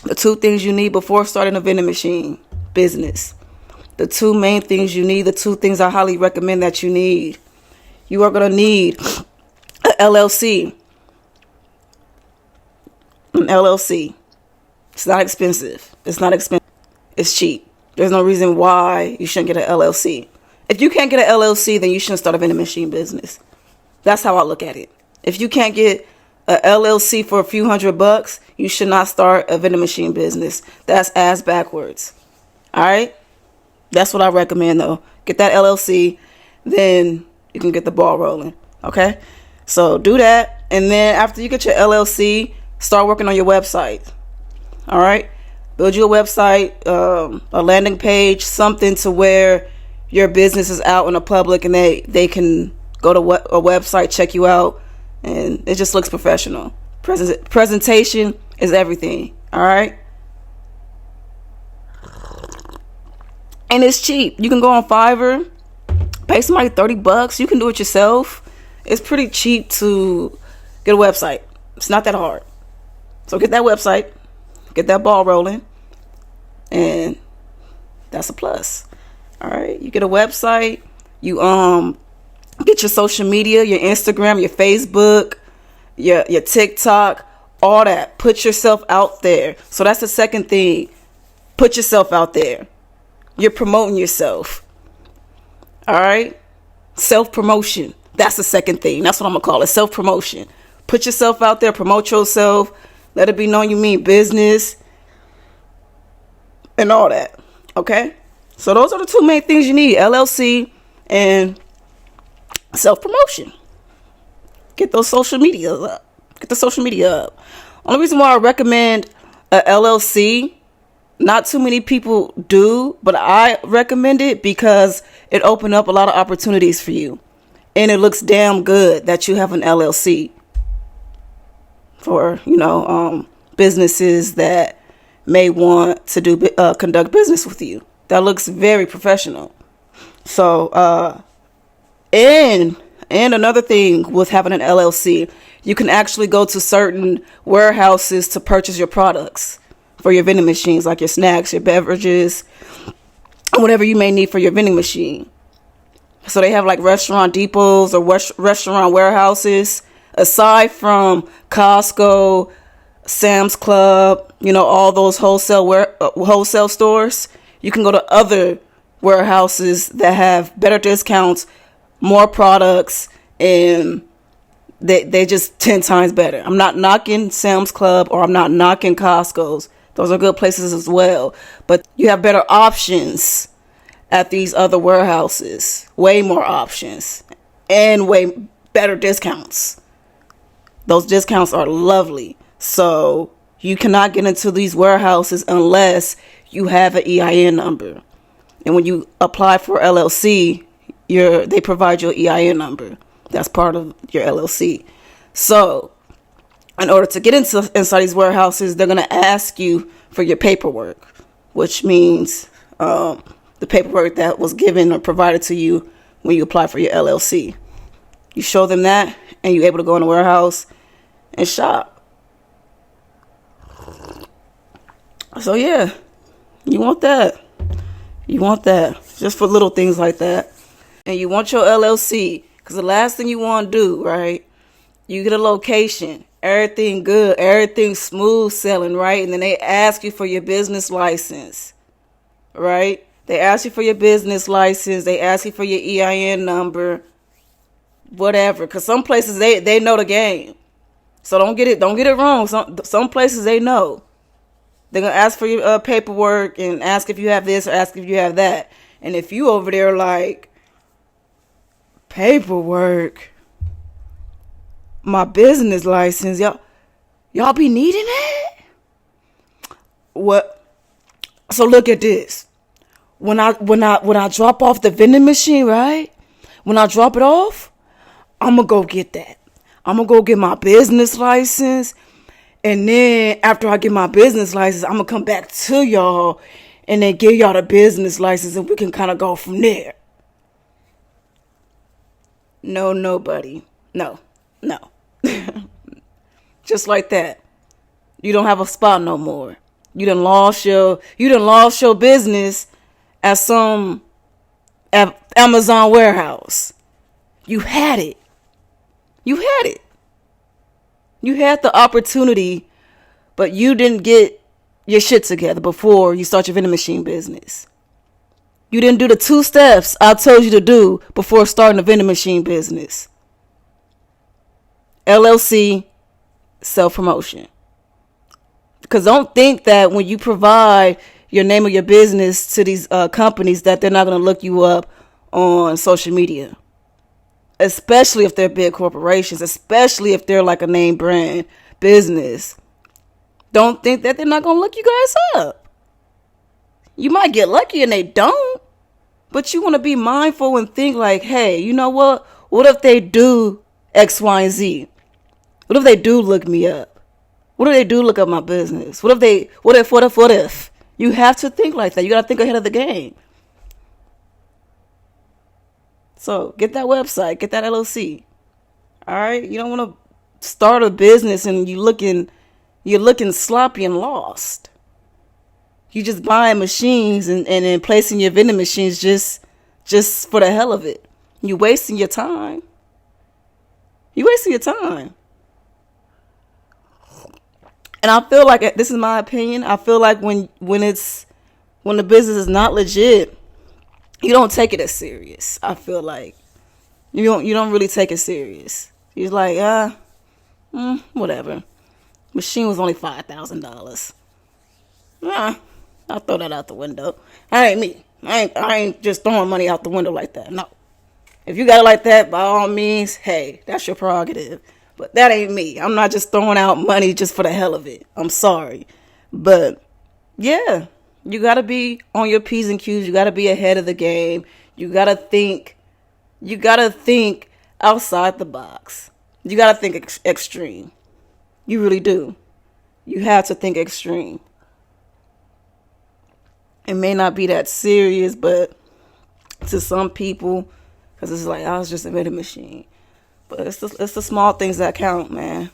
The two things you need before starting a vending machine business. The two main things you need, the two things I highly recommend that you need. You are going to need an LLC. An LLC. It's not expensive. It's not expensive. It's cheap. There's no reason why you shouldn't get an LLC. If you can't get an LLC, then you shouldn't start a vending machine business. That's how I look at it. If you can't get an LLC for a few $100, you should not start a vending machine business. That's ass backwards. All right? That's what I recommend, though. Get that LLC, then you can get the ball rolling. Okay? So do that. And then after you get your LLC, start working on your website. All right? Build you a website, a landing page, something to where your business is out in the public and they can go to a website, check you out, and it just looks professional. Presentation is everything. All right? And it's cheap. You can go on Fiverr, pay somebody $30. You can do it yourself. It's pretty cheap to get a website. It's not that hard. So get that website, get that ball rolling, and that's a plus. All right, you get a website, you get your social media, your Instagram, your Facebook, your TikTok, all that. Put yourself out there. So that's the second thing. Put yourself out there. You're promoting yourself. All right? Self-promotion. That's the second thing. That's what I'm going to call it. Self-promotion. Put yourself out there. Promote yourself. Let it be known you mean business. And all that. Okay? So those are the two main things you need. LLC and self-promotion. Get those social media up. Get the social media up. Only reason why I recommend a LLC, not too many people do, but I recommend it because it opened up a lot of opportunities for you. And it looks damn good that you have an LLC for, businesses that may want to do conduct business with you. That looks very professional. So, and another thing with having an LLC, you can actually go to certain warehouses to purchase your products for your vending machines, like your snacks, your beverages, whatever you may need for your vending machine. So they have like restaurant depots or restaurant warehouses. Aside from Costco, Sam's Club, all those wholesale stores, you can go to other warehouses that have better discounts, more products, and they just 10 times better. I'm not knocking Sam's Club or I'm not knocking Costco's. Those are good places as well. But you have better options at these other warehouses. Way more options. And way better discounts. Those discounts are lovely. So you cannot get into these warehouses unless you have an EIN number. And when you apply for LLC, they provide you an EIN number. That's part of your LLC. So in order to get inside these warehouses, they're going to ask you for your paperwork, which means the paperwork that was given or provided to you when you apply for your LLC. You show them that, and you're able to go in the warehouse and shop. So yeah, you want that. You want that. Just for little things like that. And you want your LLC. Because the last thing you want to do, right? You get a location. Everything good. Everything smooth selling, right? And then they ask you for your business license. Right? They ask you for your business license. They ask you for your EIN number. Whatever. Because some places, they know the game. So don't get it wrong. Some places, they know. They're going to ask for your paperwork and ask if you have this or ask if you have that. And if you over there like, paperwork, my business license, y'all be needing it? What? So look at this. When I drop off the vending machine, right? When I drop it off, I'm going to go get that. I'm going to go get my business license. And then after I get my business license, I'm going to come back to y'all and then give y'all the business license and we can kind of go from there. No, nobody. No. Just like that. You don't have a spot no more. You done lost your business at some Amazon warehouse. You had it. You had it. You had the opportunity, but you didn't get your shit together before you start your vending machine business. You didn't do the 2 steps I told you to do before starting a vending machine business. LLC, self-promotion. Because don't think that when you provide your name of your business to these companies that they're not going to look you up on social media. Especially if they're big corporations, especially if they're like a name brand business. Don't think that they're not going to look you guys up. You might get lucky and they don't. But you want to be mindful and think like, hey, you know what? What if they do X, Y, and Z? What if they do look me up? What if they do look up my business? What if? You have to think like that. You got to think ahead of the game. So get that website, get that LLC. All right. You don't want to start a business and you're looking sloppy and lost. You just buying machines and then placing your vending machines just for the hell of it. You wasting your time. And I feel like, this is my opinion, I feel like when the business is not legit, you don't take it as serious. I feel like you don't really take it serious. You're like, whatever. Machine was only $5,000. I'll throw that out the window. I ain't me. I ain't just throwing money out the window like that. No. If you got it like that, by all means, hey, that's your prerogative. But that ain't me. I'm not just throwing out money just for the hell of it. I'm sorry. But yeah, you got to be on your P's and Q's. You got to be ahead of the game. You got to think outside the box. You got to think extreme. You really do. You have to think extreme. It may not be that serious, but to some people, because it's like, I was just a vending machine. But it's the small things that count, man.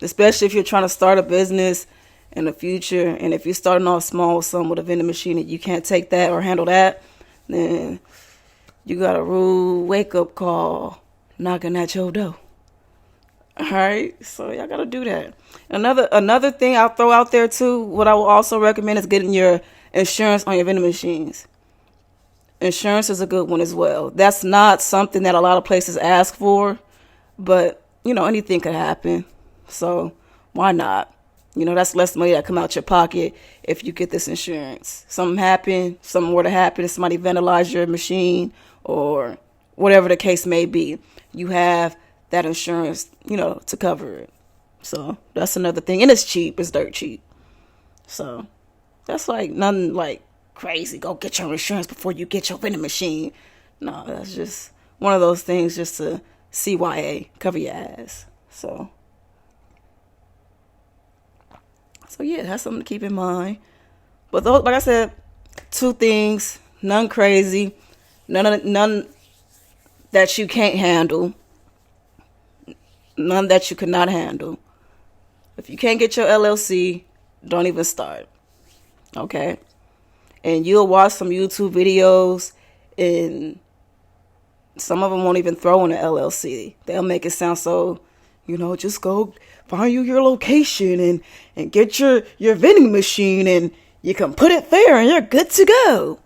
Especially if you're trying to start a business in the future. And if you're starting off small with with a vending machine and you can't take that or handle that, then you got a rude wake-up call knocking at your door. All right? So y'all got to do that. Another thing I'll throw out there, too, what I will also recommend is getting your insurance on your vending machines. Insurance is a good one as well. That's not something that a lot of places ask for, but, anything could happen. So why not? That's less money that come out your pocket if you get this insurance. Something were to happen, if somebody vandalized your machine or whatever the case may be. You have that insurance, to cover it. So that's another thing. And it's cheap. It's dirt cheap. So that's like nothing like crazy. Go get your insurance before you get your vending machine. No, that's just one of those things just to CYA, cover your ass. So yeah, that's something to keep in mind. But those, like I said, 2 things, none crazy, none that you can't handle, none that you could not handle. If you can't get your LLC, don't even start. Okay? And you'll watch some YouTube videos and some of them won't even throw in an LLC. They'll make it sound so, just go find your location and get your vending machine and you can put it there and you're good to go.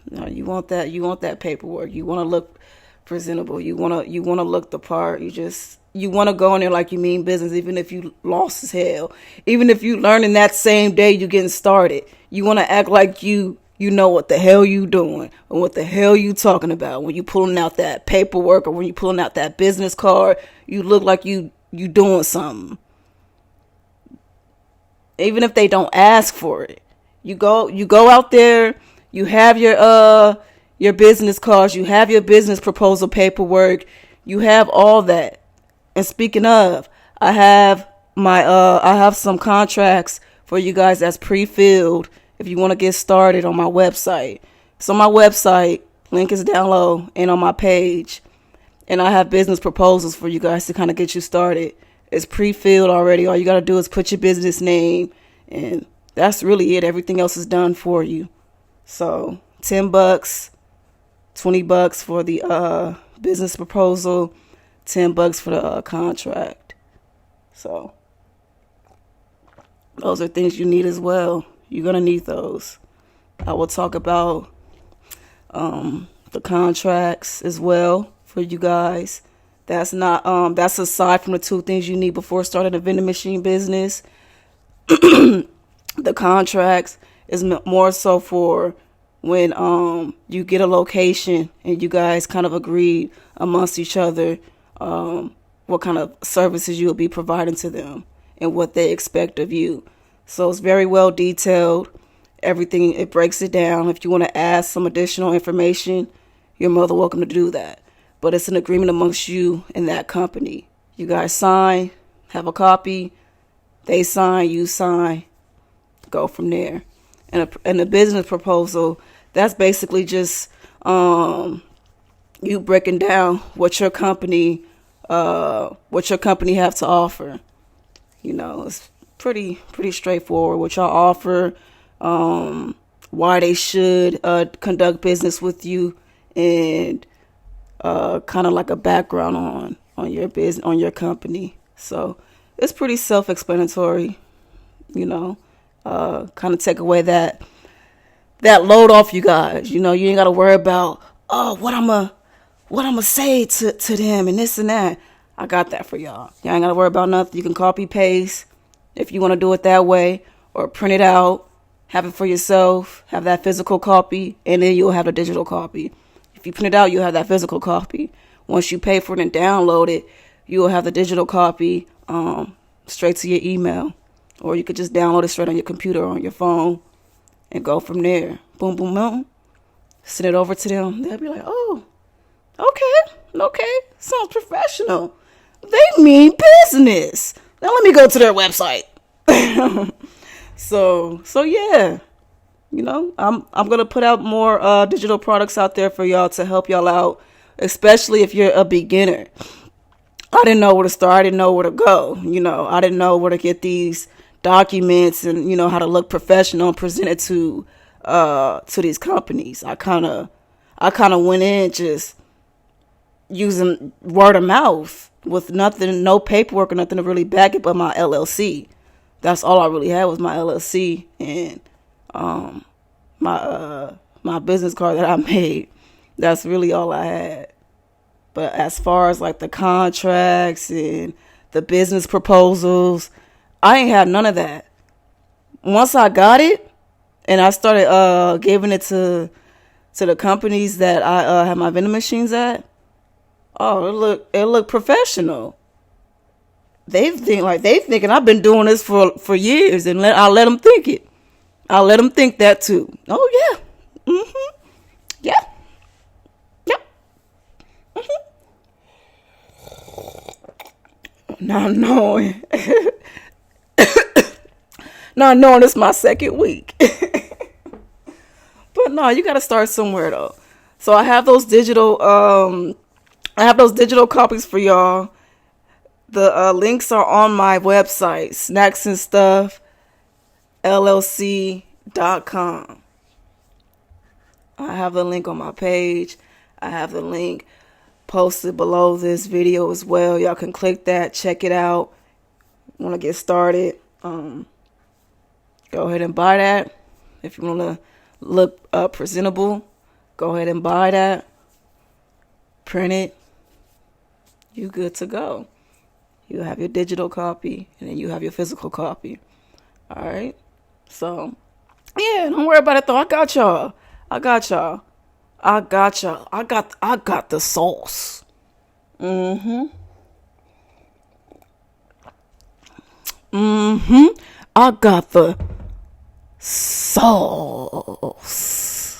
No, you want that paperwork. You want to look presentable. You want to look the part. You want to go in there like you mean business, even if you lost as hell. Even if you learning that same day you getting started. You want to act like you know what the hell you doing or what the hell you talking about. When you pulling out that paperwork or when you pulling out that business card, you look like you doing something. Even if they don't ask for it. You go out there, you have your business cards, you have your business proposal paperwork, you have all that. And speaking of, I have some contracts for you guys that's pre-filled if you want to get started on my website. So my website, link is down low and on my page. And I have business proposals for you guys to kind of get you started. It's pre-filled already. All you got to do is put your business name, And that's really it. Everything else is done for you. So $10, $20 for the business proposal, $10 for the contract. So those are things you need as well. You're gonna need those. I will talk about the contracts as well for you guys. That's not that's aside from the two things you need before starting a vending machine business. The contracts is more so for when you get a location and you guys kind of agree amongst each other what kind of services you will be providing to them and what they expect of you. So it's very well detailed. Everything, it breaks it down. If you want to ask some additional information, you're more than welcome to do that. But it's an agreement amongst you and that company. You guys sign, have a copy, they sign, you sign, go from there. And a business proposal, that's basically just you breaking down what your company have to offer. You know, it's pretty straightforward. What y'all offer, why they should conduct business with you, and kind of like a background on your business, on your company. So it's pretty self-explanatory. You know, kind of take away that load off you guys. You know, you ain't got to worry about what I'm gonna say to them and this and that. I got that for y'all. Y'all ain't got to worry about nothing. You can copy paste if you want to do it that way, or print it out, have it for yourself, have that physical copy, and then you'll have the digital copy. If you print it out, you'll have that physical copy. Once you pay for it and download it, you'll have the digital copy straight to your email. Or you could just download it straight on your computer or on your phone and go from there. Boom, boom, boom. Send it over to them. They'll be like, oh, okay, sounds professional. They mean business. Now let me go to their website. So yeah, you know, I'm gonna put out more digital products out there for y'all to help y'all out, especially if you're a beginner. I didn't know where to start. I didn't know where to go. You know, I didn't know where to get these documents and, you know, how to look professional and present it to these companies. I kind of went in just using word of mouth with nothing, no paperwork or nothing to really back it but my LLC. That's all I really had was my LLC and my business card that I made. That's really all I had. But as far as like the contracts and the business proposals, I ain't had none of that. Once I got it and I started giving it to the companies that I have my vending machines at, oh, it looked professional. They thinking I've been doing this for years, and I'll let them think it. I'll let them think that too. Oh yeah, yeah, yep. Not knowing, it's my second week. But no, you got to start somewhere though. So I have those digital copies for y'all. The links are on my website, snacksandstuffllc.com. I have the link on my page. I have the link posted below this video as well. Y'all can click that, check it out. Want to get started? Go ahead and buy that. If you want to look presentable, go ahead and buy that. Print it. You good to go. You have your digital copy, and then you have your physical copy. All right? So, yeah, don't worry about it, though. I got y'all. I got the sauce. I got the sauce.